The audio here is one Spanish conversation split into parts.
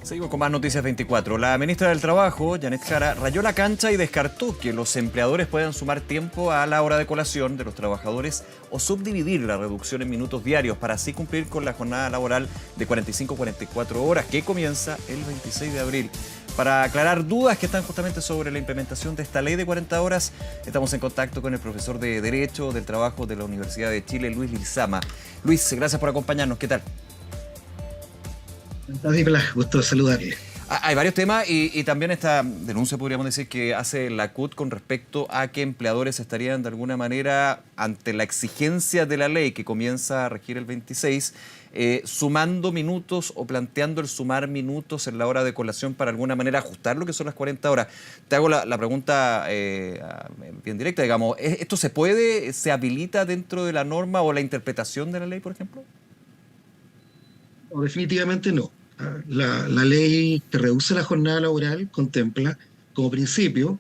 Seguimos con más Noticias 24. La ministra del Trabajo, Janet Jara, rayó la cancha y descartó que los empleadores puedan sumar tiempo a la hora de colación de los trabajadores o subdividir la reducción en minutos diarios para así cumplir con la jornada laboral de 45-44 horas que comienza el 26 de abril. Para aclarar dudas que están justamente sobre la implementación de esta ley de 40 horas, estamos en contacto con el profesor de Derecho del Trabajo de la Universidad de Chile, Luis Lizama. Luis, gracias por acompañarnos. ¿Qué tal? Gusto saludarle. Hay varios temas y también esta denuncia, podríamos decir, que hace la CUT con respecto a que empleadores estarían de alguna manera, ante la exigencia de la ley que comienza a regir el 26, sumando minutos o planteando el sumar minutos en la hora de colación para alguna manera ajustar lo que son las 40 horas. Te hago la pregunta bien directa, digamos, ¿esto se puede, se habilita dentro de la norma o la interpretación de la ley, por ejemplo? No, definitivamente no. La ley que reduce la jornada laboral contempla como principio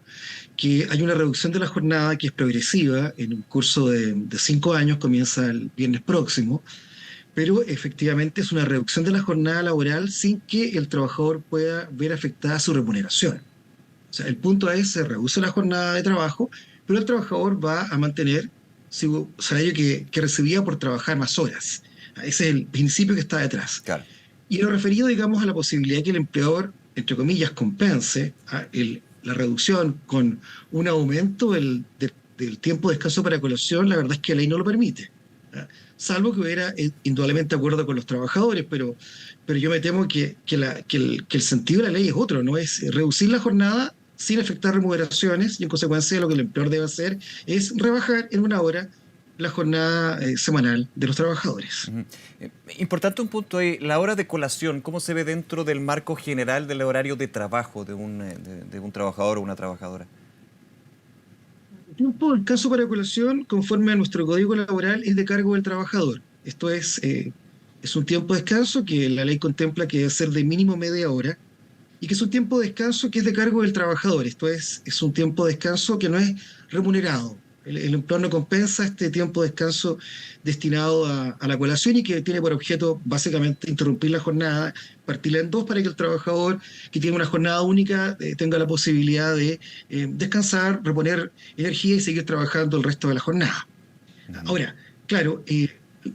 que hay una reducción de la jornada que es progresiva en un curso de 5 años, comienza el viernes próximo, pero efectivamente es una reducción de la jornada laboral sin que el trabajador pueda ver afectada su remuneración. O sea, el punto es, se reduce la jornada de trabajo, pero el trabajador va a mantener su salario que recibía por trabajar más horas. Ese es el principio que está detrás. Claro. Y lo referido, digamos, a la posibilidad de que el empleador, entre comillas, compense la reducción con un aumento del tiempo de descanso para colación, la verdad es que la ley no lo permite. Salvo que hubiera indudablemente acuerdo con los trabajadores, pero yo me temo que el sentido de la ley es otro, no es reducir la jornada sin afectar remuneraciones y en consecuencia lo que el empleador debe hacer es rebajar en 1 hora la jornada semanal de los trabajadores. Importante un punto ahí, la hora de colación, ¿cómo se ve dentro del marco general del horario de trabajo de un trabajador o una trabajadora? El tiempo del caso para colación, conforme a nuestro código laboral, es de cargo del trabajador. Esto es un tiempo de descanso que la ley contempla que debe ser de mínimo media hora y que es un tiempo de descanso que es de cargo del trabajador. Esto es un tiempo de descanso que no es remunerado. El empleador no compensa este tiempo de descanso destinado a la colación y que tiene por objeto básicamente interrumpir la jornada, partirla en dos para que el trabajador que tiene una jornada única tenga la posibilidad de descansar, reponer energía y seguir trabajando el resto de la jornada. Ahora, claro,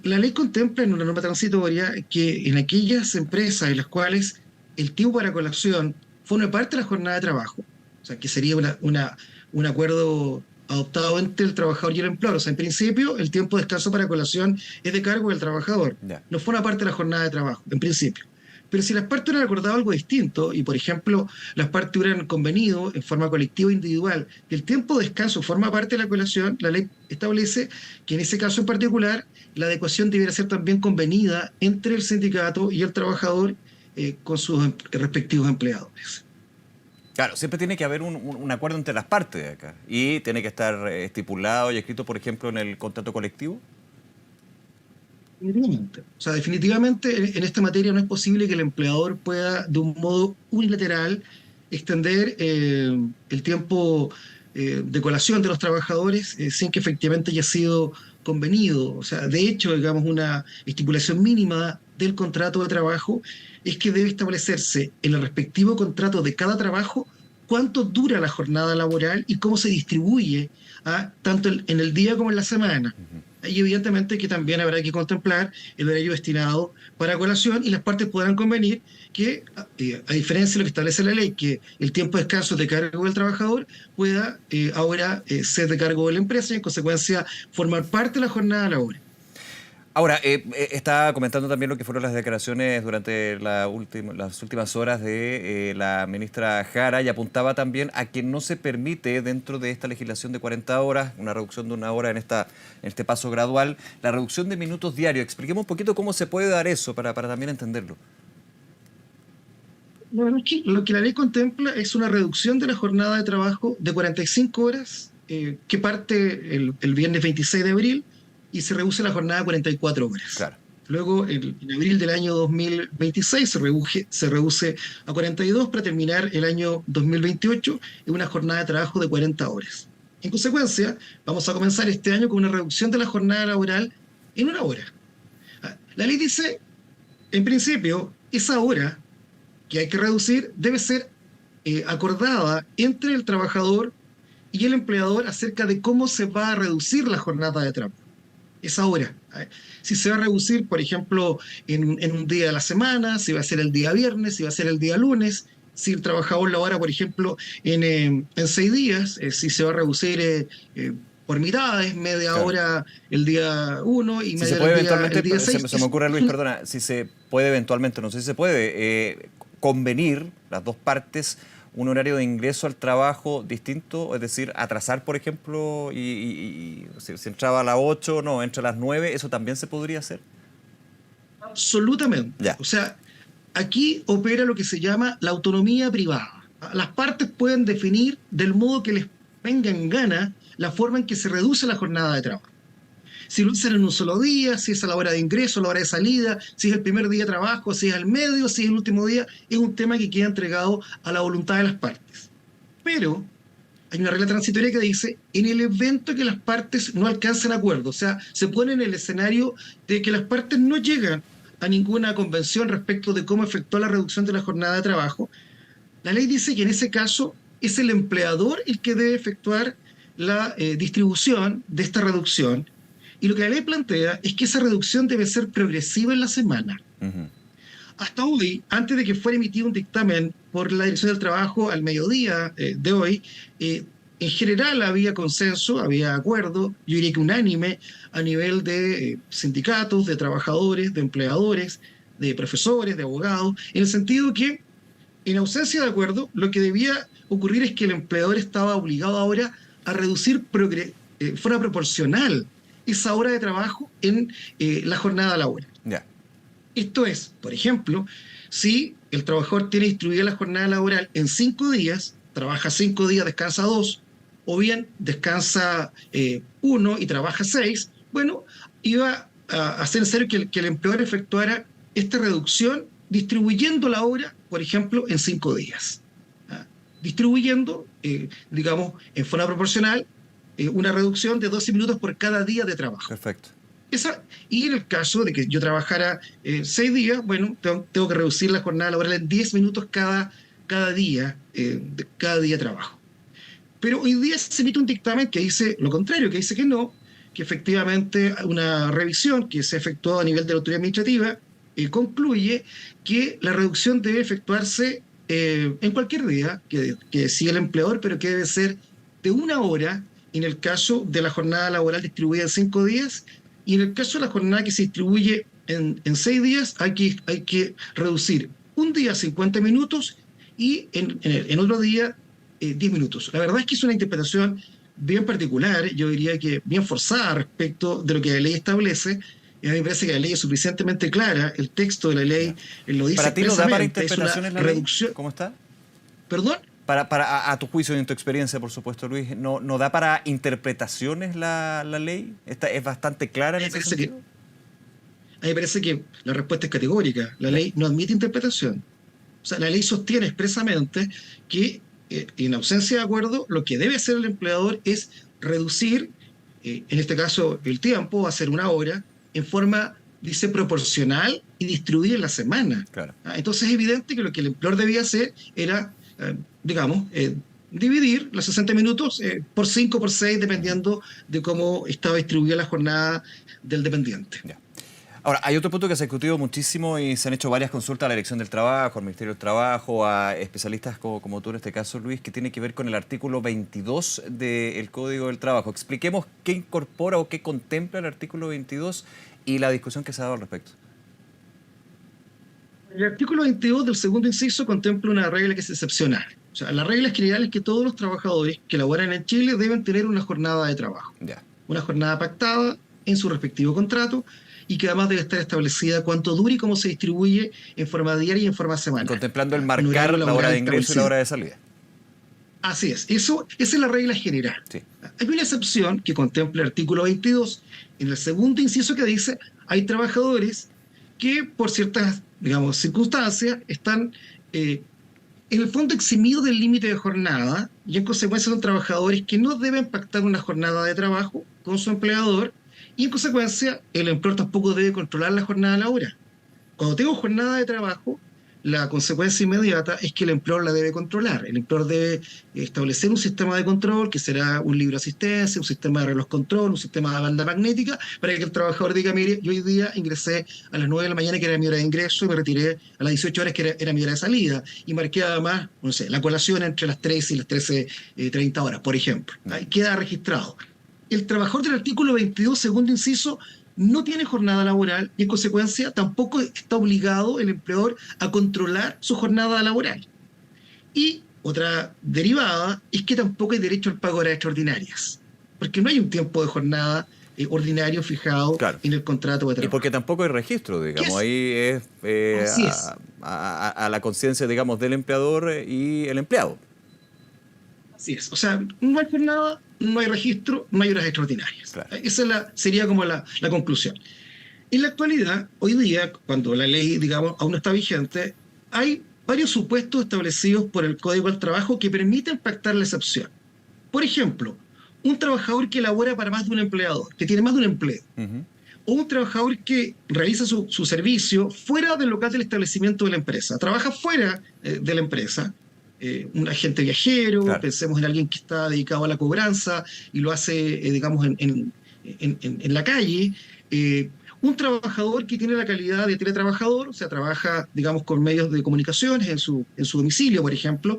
la ley contempla en una norma transitoria que en aquellas empresas en las cuales el tiempo para colación forma parte de la jornada de trabajo, o sea, que sería un acuerdo adoptado entre el trabajador y el empleador. O sea, en principio, el tiempo de descanso para colación es de cargo del trabajador. No forma parte de la jornada de trabajo, en principio. Pero si las partes hubieran acordado algo distinto y, por ejemplo, las partes hubieran convenido en forma colectiva e individual que el tiempo de descanso forma parte de la colación, la ley establece que en ese caso en particular la adecuación debiera ser también convenida entre el sindicato y el trabajador con sus respectivos empleadores. Claro, siempre tiene que haber un acuerdo entre las partes de acá y tiene que estar estipulado y escrito, por ejemplo, en el contrato colectivo. Definitivamente. O sea, definitivamente en esta materia no es posible que el empleador pueda, de un modo unilateral, extender el tiempo de colación de los trabajadores sin que efectivamente haya sido convenido. O sea, de hecho, digamos, una estipulación mínima del contrato de trabajo es que debe establecerse en el respectivo contrato de cada trabajo cuánto dura la jornada laboral y cómo se distribuye tanto en el día como en la semana. Y evidentemente que también habrá que contemplar el horario destinado para colación y las partes podrán convenir que, a diferencia de lo que establece la ley, que el tiempo de descanso es de cargo del trabajador, pueda ahora ser de cargo de la empresa y en consecuencia formar parte de la jornada laboral. Ahora, está comentando también lo que fueron las declaraciones durante las últimas horas de la ministra Jara y apuntaba también a que no se permite dentro de esta legislación de 40 horas, una reducción de 1 hora en este paso gradual, la reducción de minutos diarios. Expliquemos un poquito cómo se puede dar eso para también entenderlo. Bueno, lo que la ley contempla es una reducción de la jornada de trabajo de 45 horas que parte el viernes 26 de abril y se reduce la jornada a 44 horas. Claro. Luego, en abril del año 2026 se reduce a 42 para terminar el año 2028 en una jornada de trabajo de 40 horas. En consecuencia, vamos a comenzar este año con una reducción de la jornada laboral en 1 hora. La ley dice, en principio, esa hora que hay que reducir debe ser acordada entre el trabajador y el empleador acerca de cómo se va a reducir la jornada de trabajo. Es ahora. Si se va a reducir, por ejemplo, en un día de la semana, si va a ser el día viernes, si va a ser el día lunes, si el trabajador labora, por ejemplo, en 6 días, si se va a reducir por mitades, media Claro. hora el día uno y Si se media hora puede el eventualmente, día se, 6. se me ocurre, Luis, perdona, si se puede eventualmente, no sé si se puede, convenir las dos partes un horario de ingreso al trabajo distinto, es decir, atrasar, por ejemplo, si entraba a las 8, no, entra a las 9, ¿eso también se podría hacer? Absolutamente. Ya, O sea, aquí opera lo que se llama la autonomía privada. Las partes pueden definir del modo que les venga en gana la forma en que se reduce la jornada de trabajo. Si lo hacen en un solo día, si es a la hora de ingreso, a la hora de salida, si es el primer día de trabajo, si es el medio, si es el último día, es un tema que queda entregado a la voluntad de las partes. Pero hay una regla transitoria que dice, en el evento que las partes no alcancen acuerdo, o sea, se pone en el escenario de que las partes no llegan a ninguna convención respecto de cómo efectuar la reducción de la jornada de trabajo, la ley dice que en ese caso es el empleador el que debe efectuar la distribución de esta reducción. Y lo que la ley plantea es que esa reducción debe ser progresiva en la semana. ujú, Hasta hoy, antes de que fuera emitido un dictamen por la Dirección del Trabajo al mediodía de hoy, en general había consenso, había acuerdo, yo diría que unánime, a nivel de sindicatos, de trabajadores, de empleadores, de profesores, de abogados, en el sentido que, en ausencia de acuerdo, lo que debía ocurrir es que el empleador estaba obligado ahora a reducir fuera proporcional esa hora de trabajo en la jornada laboral. ya, Esto es, por ejemplo, si el trabajador tiene distribuida la jornada laboral en 5 días, trabaja 5 días, descansa 2, o bien descansa 1 y trabaja 6, bueno, iba a ser necesario que el empleador efectuara esta reducción distribuyendo la hora, por ejemplo, en 5 días. ¿Ah? Distribuyendo, digamos, en forma proporcional, una reducción de 12 minutos por cada día de trabajo. perfecto. Y en el caso de que yo trabajara 6 días, bueno, tengo que reducir la jornada laboral en 10 minutos cada día, cada día de trabajo. Pero hoy día se emite un dictamen que dice lo contrario, que dice que no, que efectivamente una revisión que se efectuó a nivel de la autoridad administrativa concluye que la reducción debe efectuarse en cualquier día que decida el empleador, pero que debe ser de 1 hora en el caso de la jornada laboral distribuida en 5 días, y en el caso de la jornada que se distribuye en 6 días hay que reducir un día 50 minutos y en otro día 10 minutos. La verdad es que es una interpretación bien particular, yo diría que bien forzada respecto de lo que la ley establece. Y a mí me parece que la ley es suficientemente clara, el texto de la ley Ya. lo dice ¿Para ti no da para expresamente, es una interpretaciones la ley? reducción. ¿Cómo está? ¿Perdón? A tu juicio y en tu experiencia, por supuesto, Luis, ¿no da para interpretaciones la ley? ¿Es bastante clara A en mí me ese parece que, sentido? a mí me parece que la respuesta es categórica. La Ya, ley no admite interpretación. O sea, la ley sostiene expresamente que en ausencia de acuerdo, lo que debe hacer el empleador es reducir, en este caso, el tiempo, hacer 1 hora, en forma, dice, proporcional y distribuida en la semana. claro. Entonces es evidente que lo que el empleador debía hacer era, digamos, dividir los 60 minutos por 5, por 6, Ujú, dependiendo de cómo estaba distribuida la jornada del dependiente. ya. Ahora, hay otro punto que se ha discutido muchísimo y se han hecho varias consultas a la Dirección del Trabajo, al Ministerio del Trabajo, a especialistas como tú en este caso, Luis, que tiene que ver con el artículo 22 del Código del Trabajo. Expliquemos qué incorpora o qué contempla el artículo 22 y la discusión que se ha dado al respecto. El artículo 22 del segundo inciso contempla una regla que es excepcional. O sea, la regla general es que todos los trabajadores que laboran en Chile deben tener una jornada de trabajo, Ya. una jornada pactada en su respectivo contrato y que además debe estar establecida cuánto dura y cómo se distribuye en forma diaria y en forma semanal. Contemplando el Un horario marcar la hora laboral de ingreso y la establecido. hora de salida. Así es, esa es la regla general. Sí. Hay una excepción que contempla el artículo 22 en el segundo inciso que dice hay trabajadores que por ciertas, digamos, circunstancias están en el fondo eximidos del límite de jornada y en consecuencia son trabajadores que no deben pactar una jornada de trabajo con su empleador y en consecuencia el empleador tampoco debe controlar la jornada laboral. Cuando tengo jornada de trabajo, la consecuencia inmediata es que el empleador la debe controlar. El empleador debe establecer un sistema de control que será un libro de asistencia, un sistema de reloj control, un sistema de banda magnética, para que el trabajador diga, mire, yo hoy día ingresé a las 9 de la mañana, que era mi hora de ingreso, y me retiré a las 18 horas, que era mi hora de salida, y marqué además, no sé, la colación entre las 13 y las 13:30 horas, por ejemplo. Ahí queda registrado. El trabajador del artículo 22, segundo inciso, no tiene jornada laboral y en consecuencia tampoco está obligado el empleador a controlar su jornada laboral. Y otra derivada es que tampoco hay derecho al pago de horas extraordinarias, porque no hay un tiempo de jornada ordinario fijado Claro. en el contrato de Y trabajo. porque tampoco hay registro, digamos, ahí es Así es. a la conciencia, digamos, del empleador y el empleado. Así es. O sea, no hay jornada, no hay registro, no hay horas extraordinarias. Claro. Esa sería como la conclusión. En la actualidad, hoy día, cuando la ley, digamos, aún no está vigente, hay varios supuestos establecidos por el Código del Trabajo que permiten pactar la excepción. Por ejemplo, un trabajador que labora para más de un empleador, que tiene más de un empleo, Ujú. o un trabajador que realiza su servicio fuera del local del establecimiento de la empresa, trabaja fuera de la empresa, un agente viajero, Claro. pensemos en alguien que está dedicado a la cobranza y lo hace, digamos, en la calle, un trabajador que tiene la calidad de teletrabajador, o sea, trabaja, digamos, con medios de comunicaciones en su domicilio, por ejemplo,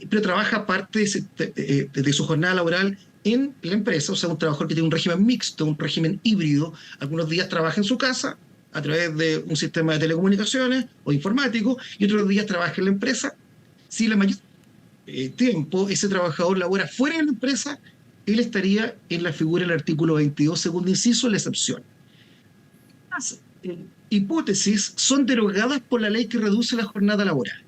pero trabaja parte de su jornada laboral en la empresa, o sea, un trabajador que tiene un régimen mixto, un régimen híbrido, algunos días trabaja en su casa a través de un sistema de telecomunicaciones o informático y otros días trabaja en la empresa. Si la mayor tiempo ese trabajador labora fuera de la empresa, él estaría en la figura del artículo 22, segundo inciso, la excepción. Las hipótesis son derogadas por la ley que reduce la jornada laboral.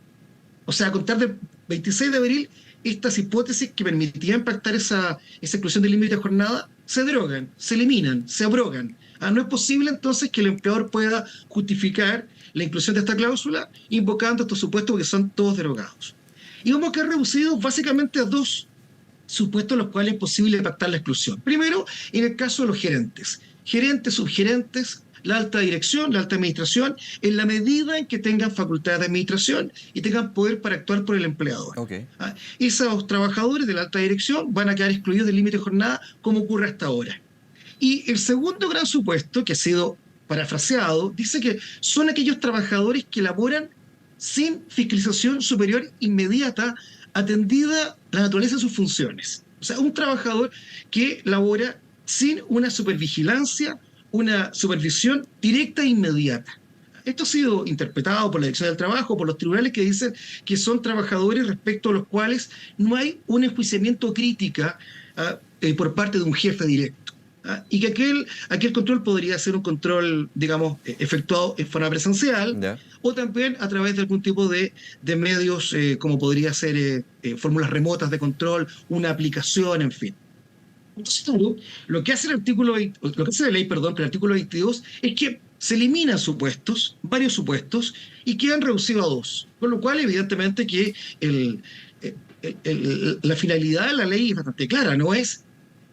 O sea, a contar del 26 de abril, estas hipótesis que permitían pactar esa exclusión del límite de jornada se derogan, se eliminan, se abrogan. No es posible entonces que el empleador pueda justificar la inclusión de esta cláusula invocando estos supuestos porque son todos derogados. Y vamos a quedar reducidos básicamente a dos supuestos en los cuales es posible pactar la exclusión. Primero, en el caso de los gerentes. Gerentes, subgerentes, la alta dirección, la alta administración, en la medida en que tengan facultades de administración y tengan poder para actuar por el empleador. Okay. Esos trabajadores de la alta dirección van a quedar excluidos del límite de jornada como ocurre hasta ahora. Y el segundo gran supuesto, que ha sido parafraseado, dice que son aquellos trabajadores que laboran sin fiscalización superior inmediata, atendida la naturaleza de sus funciones. O sea, un trabajador que labora sin una supervigilancia, una supervisión directa e inmediata. Esto ha sido interpretado por la Dirección del Trabajo, por los tribunales que dicen que son trabajadores respecto a los cuales no hay un enjuiciamiento crítica por parte de un jefe directo. Y que aquel control podría ser un control, digamos, efectuado en forma presencial, Ya. o también a través de algún tipo de medios, como podría ser fórmulas remotas de control, una aplicación, en fin. Entonces, lo que hace el artículo 20, lo que hace la ley, perdón, el artículo 22, es que se eliminan supuestos, varios supuestos, y quedan reducidos a dos. Con lo cual, evidentemente, que la finalidad de la ley es bastante clara, no es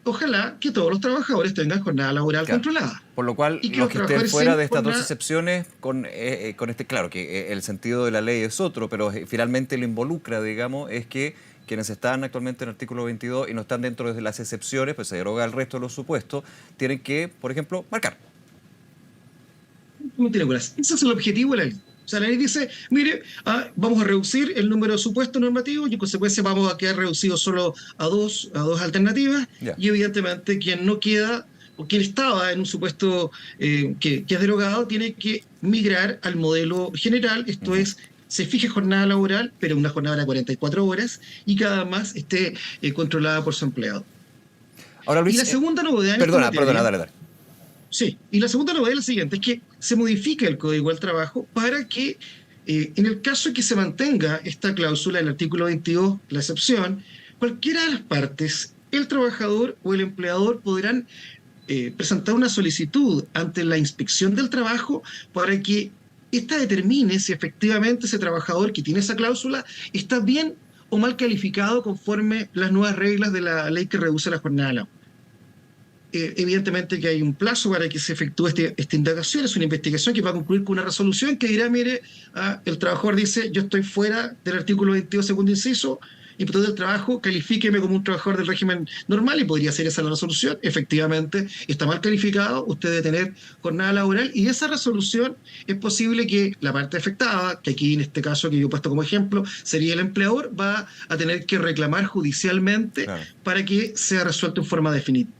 ojalá que todos los trabajadores tengan jornada laboral controlada. Por lo cual, Y que los que estén trabajadores fuera sin de estas dos jornada- excepciones, con este, claro, que el sentido de la ley es otro, pero finalmente lo involucra, digamos, es que quienes están actualmente en el artículo 22 y no están dentro de las excepciones, pues se deroga el resto de los supuestos, tienen que, por ejemplo, marcar. Mentira, Nicolás. Ese es el objetivo de la ley. O sea, la ley dice, mire, vamos a reducir el número de supuestos normativos y en consecuencia vamos a quedar reducidos solo a dos alternativas. Ya. Y evidentemente quien no queda o quien estaba en un supuesto que es derogado tiene que migrar al modelo general, esto es, se fije jornada laboral, pero una jornada de 44 horas y que además esté controlada por su empleado. Ahora, Luis, Y la segunda novedad en esta perdona, materia- dale. Sí, y la segunda novedad es la siguiente, es que se modifica el Código del Trabajo para que, en el caso de que se mantenga esta cláusula, el artículo 22, la excepción, cualquiera de las partes, el trabajador o el empleador podrán presentar una solicitud ante la inspección del trabajo para que ésta determine si efectivamente ese trabajador que tiene esa cláusula está bien o mal calificado conforme las nuevas reglas de la ley que reduce la jornada laboral. evidentemente que hay un plazo para que se efectúe esta indagación, es una investigación que va a concluir con una resolución que dirá, mire, el trabajador dice, yo estoy fuera del artículo 22 segundo inciso, Inspector del Trabajo, califíqueme como un trabajador del régimen normal y podría ser esa la resolución. Efectivamente, está mal calificado, usted debe tener jornada laboral y esa resolución es posible que la parte afectada, que aquí en este caso que yo he puesto como ejemplo, sería el empleador, va a tener que reclamar judicialmente Claro. para que sea resuelto en forma definitiva.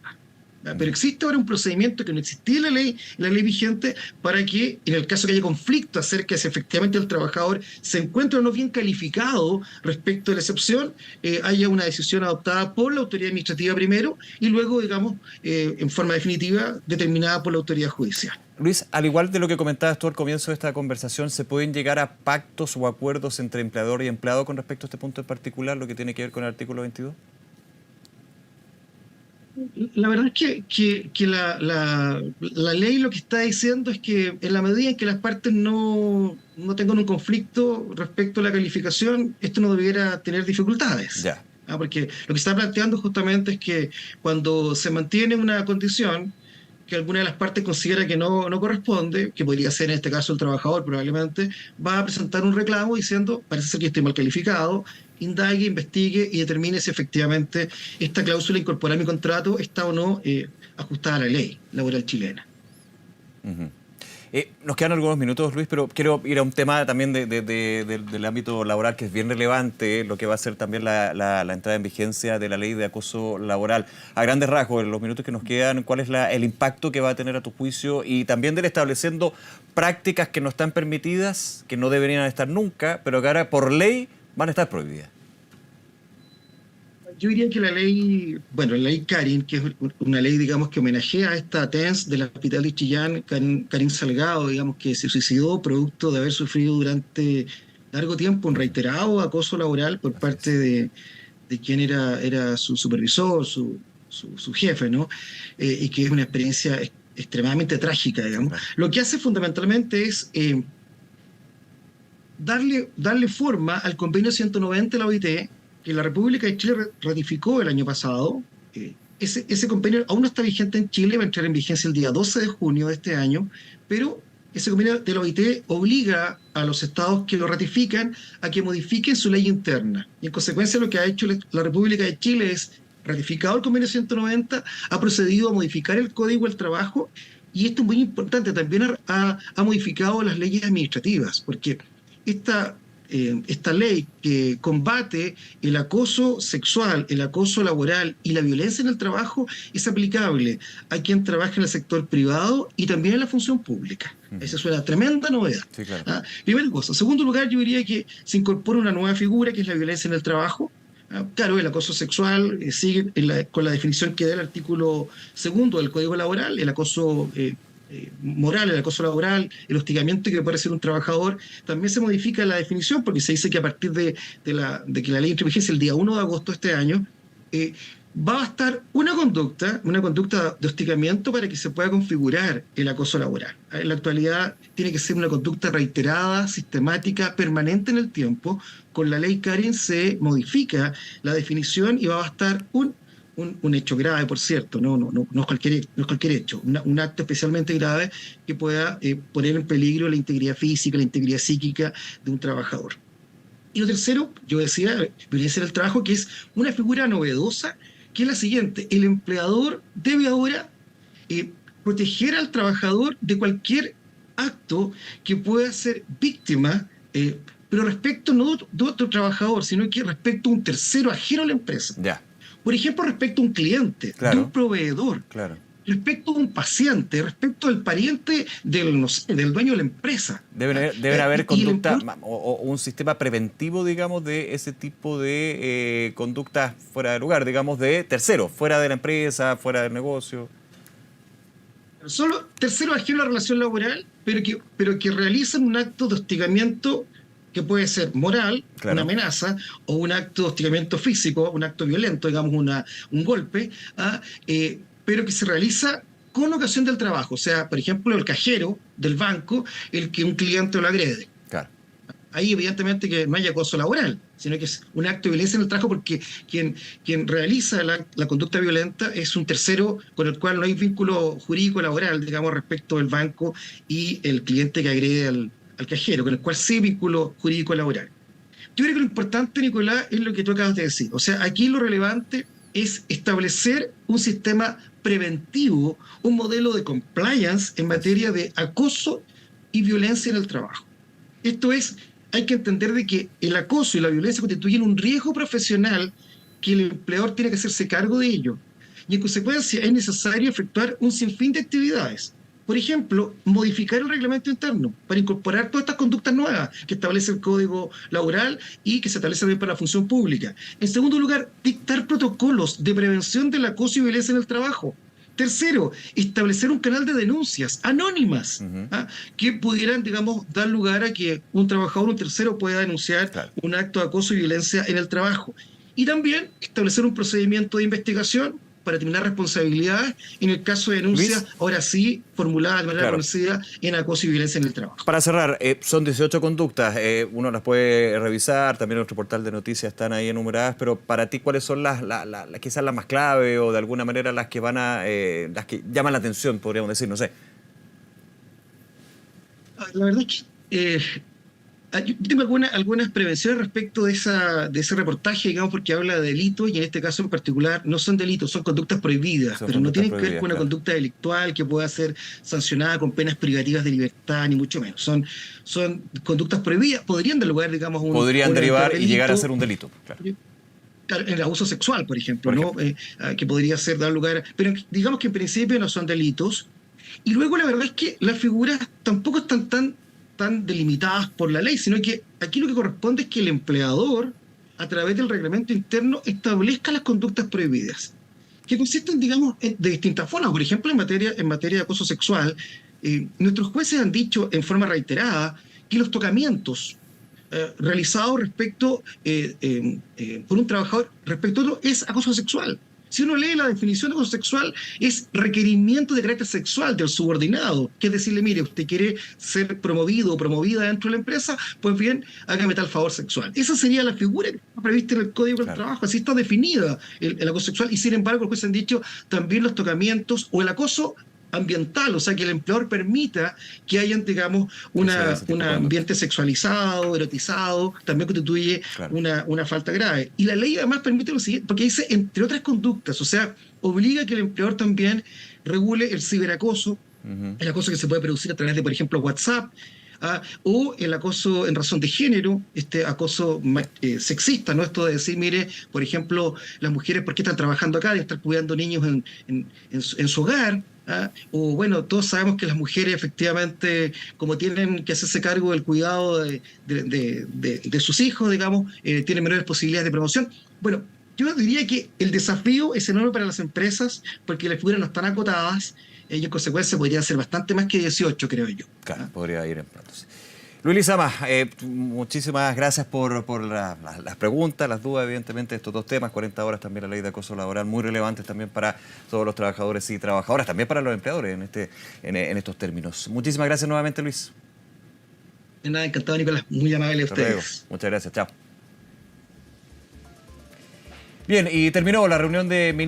Pero existe ahora un procedimiento que no existía en la ley vigente, para que, en el caso que haya conflicto acerca de si efectivamente el trabajador se encuentra o no bien calificado respecto a la excepción, haya una decisión adoptada por la autoridad administrativa primero y luego, digamos, en forma definitiva, determinada por la autoridad judicial. Luis, al igual de lo que comentabas tú al comienzo de esta conversación, ¿se pueden llegar a pactos o acuerdos entre empleador y empleado con respecto a este punto en particular, lo que tiene que ver con el artículo 22? La verdad es que la ley lo que está diciendo es que en la medida en que las partes no tengan un conflicto respecto a la calificación, esto no debiera tener dificultades. Ya. Porque lo que está planteando justamente es que cuando se mantiene una condición que alguna de las partes considera que no corresponde, que podría ser en este caso el trabajador probablemente, va a presentar un reclamo diciendo, parece ser que estoy mal calificado, indague, investigue y determine si efectivamente esta cláusula incorporada a mi contrato está o no ajustada a la ley laboral chilena. Uh-huh. Nos quedan algunos minutos, Luis, pero quiero ir a un tema también del ámbito laboral que es bien relevante, lo que va a ser también la entrada en vigencia de la ley de acoso laboral. A grandes rasgos, en los minutos que nos quedan, ¿cuál es el impacto que va a tener a tu juicio? Y también del estableciendo prácticas que no están permitidas, que no deberían estar nunca, pero que ahora por ley van a estar prohibidas. Yo diría que la ley Karin, que es una ley, digamos, que homenajea a esta TENS del Hospital de Chillán, Karin Salgado, digamos, que se suicidó producto de haber sufrido durante largo tiempo un reiterado acoso laboral por parte de quien era su supervisor, su jefe, ¿no? Y que es una experiencia extremadamente trágica, digamos. Lo que hace fundamentalmente es darle forma al convenio 190 de la OIT, que la República de Chile ratificó el año pasado. Ese convenio aún no está vigente en Chile, va a entrar en vigencia el día 12 de junio de este año, pero ese convenio de la OIT obliga a los estados que lo ratifican a que modifiquen su ley interna. Y en consecuencia lo que ha hecho la República de Chile es, ratificado el convenio 190, ha procedido a modificar el Código del Trabajo, y esto es muy importante, también ha modificado las leyes administrativas, porque esta ley que combate el acoso sexual, el acoso laboral y la violencia en el trabajo es aplicable a quien trabaja en el sector privado y también en la función pública. Esa es una tremenda novedad. Sí, claro. Primera cosa. En segundo lugar, yo diría que se incorpora una nueva figura que es la violencia en el trabajo. Claro, el acoso sexual sigue con la definición que da el artículo 2 del Código Laboral, el acoso moral, el acoso laboral, el hostigamiento que puede ser un trabajador. También se modifica la definición porque se dice que a partir de que la ley entra en vigencia el día 1 de agosto de este año, va a bastar una conducta de hostigamiento para que se pueda configurar el acoso laboral. En la actualidad tiene que ser una conducta reiterada, sistemática, permanente en el tiempo. Con la ley Karin se modifica la definición y va a bastar un hecho grave, por cierto, no es cualquier hecho, un acto especialmente grave que pueda poner en peligro la integridad física, la integridad psíquica de un trabajador. Y lo tercero, yo decía, violencia en el trabajo, que es una figura novedosa, que es la siguiente: el empleador debe ahora proteger al trabajador de cualquier acto que pueda ser víctima, pero respecto no de otro trabajador, sino que respecto a un tercero ajeno a la empresa. Ya. Por ejemplo, respecto a un cliente, claro, de un proveedor, claro, respecto a un paciente, respecto al pariente del dueño de la empresa. Deben haber conducta o un sistema preventivo, digamos, de ese tipo de conductas fuera de lugar, digamos, de terceros, fuera de la empresa, fuera del negocio. Solo terceros ajenos a la relación laboral, pero que realizan un acto de hostigamiento que puede ser moral, claro, una amenaza, o un acto de hostigamiento físico, un acto violento, digamos un golpe, pero que se realiza con ocasión del trabajo. O sea, por ejemplo, el cajero del banco, el que un cliente lo agrede. Claro. ahí evidentemente que no haya acoso laboral, sino que es un acto de violencia en el trabajo porque quien realiza la conducta violenta es un tercero con el cual no hay vínculo jurídico laboral, digamos, respecto del banco y el cliente que agrede al cajero, con el cual sí hay vínculo jurídico laboral. Yo creo que lo importante, Nicolás, es lo que tú acabas de decir. O sea, aquí lo relevante es establecer un sistema preventivo, un modelo de compliance en materia de acoso y violencia en el trabajo. Esto es, hay que entender de que el acoso y la violencia constituyen un riesgo profesional que el empleador tiene que hacerse cargo de ello. Y en consecuencia es necesario efectuar un sinfín de actividades. Por ejemplo, modificar el reglamento interno para incorporar todas estas conductas nuevas que establece el Código Laboral y que se establece también para la función pública. En segundo lugar, dictar protocolos de prevención del acoso y violencia en el trabajo. Tercero, establecer un canal de denuncias anónimas, que pudieran, digamos, dar lugar a que un trabajador, un tercero, pueda denunciar un acto de acoso y violencia en el trabajo. Y también establecer un procedimiento de investigación para determinar responsabilidades en el caso de denuncias, Luis, ahora sí, formuladas de manera conocida en acoso y violencia en el trabajo. Para cerrar, son 18 conductas, uno las puede revisar, también en nuestro portal de noticias están ahí enumeradas, pero para ti, ¿cuáles son quizás las más clave o de alguna manera las que las que llaman la atención, podríamos decir, no sé? La verdad es que yo tengo algunas prevenciones respecto de ese reportaje, digamos, porque habla de delitos y en este caso en particular no son delitos, son conductas prohibidas, pero no tienen que ver con una conducta delictual que pueda ser sancionada con penas privativas de libertad, ni mucho menos. Son conductas prohibidas, podrían dar lugar, digamos, podrían derivar y llegar a ser un delito, claro. El abuso sexual, por ejemplo, ¿no? Que podría dar lugar, pero digamos que en principio no son delitos. Y luego la verdad es que las figuras tampoco están tan delimitadas por la ley, sino que aquí lo que corresponde es que el empleador, a través del reglamento interno, establezca las conductas prohibidas, que consisten, digamos, de distintas formas. Por ejemplo, en materia de acoso sexual, nuestros jueces han dicho en forma reiterada que los tocamientos realizados por un trabajador respecto a otro es acoso sexual. Si uno lee la definición de acoso sexual, es requerimiento de carácter sexual del subordinado, que es decirle, mire, usted quiere ser promovido o promovida dentro de la empresa, pues bien, hágame tal favor sexual. Esa sería la figura que está prevista en el Código del Trabajo, así está definida el acoso sexual, y sin embargo, los jueces han dicho también los tocamientos o el acoso ambiental, o sea, que el empleador permita que hayan, digamos, un ambiente sexualizado, erotizado, también constituye una falta grave. Y la ley además permite lo siguiente, porque dice, entre otras conductas, o sea, obliga a que el empleador también regule el ciberacoso, el acoso que se puede producir a través de, por ejemplo, WhatsApp, o el acoso en razón de género, este acoso sexista, ¿no? Esto de decir, mire, por ejemplo, las mujeres, ¿por qué están trabajando acá? De estar cuidando niños en su hogar. O bueno, todos sabemos que las mujeres efectivamente, como tienen que hacerse cargo del cuidado de sus hijos, digamos, tienen menores posibilidades de promoción. Bueno, yo diría que el desafío es enorme para las empresas porque las figuras no están acotadas y en consecuencia podrían ser bastante más que 18, creo yo. Claro, podría ir en platos. Luis Lizama, muchísimas gracias por las preguntas, las dudas, evidentemente, de estos dos temas. 40 horas también la ley de acoso laboral, muy relevantes también para todos los trabajadores y trabajadoras, también para los empleadores en estos términos. Muchísimas gracias nuevamente, Luis. De nada, encantado, Nicolás. Muy amable a ustedes. Luego. Muchas gracias, chao. Bien, y terminó la reunión de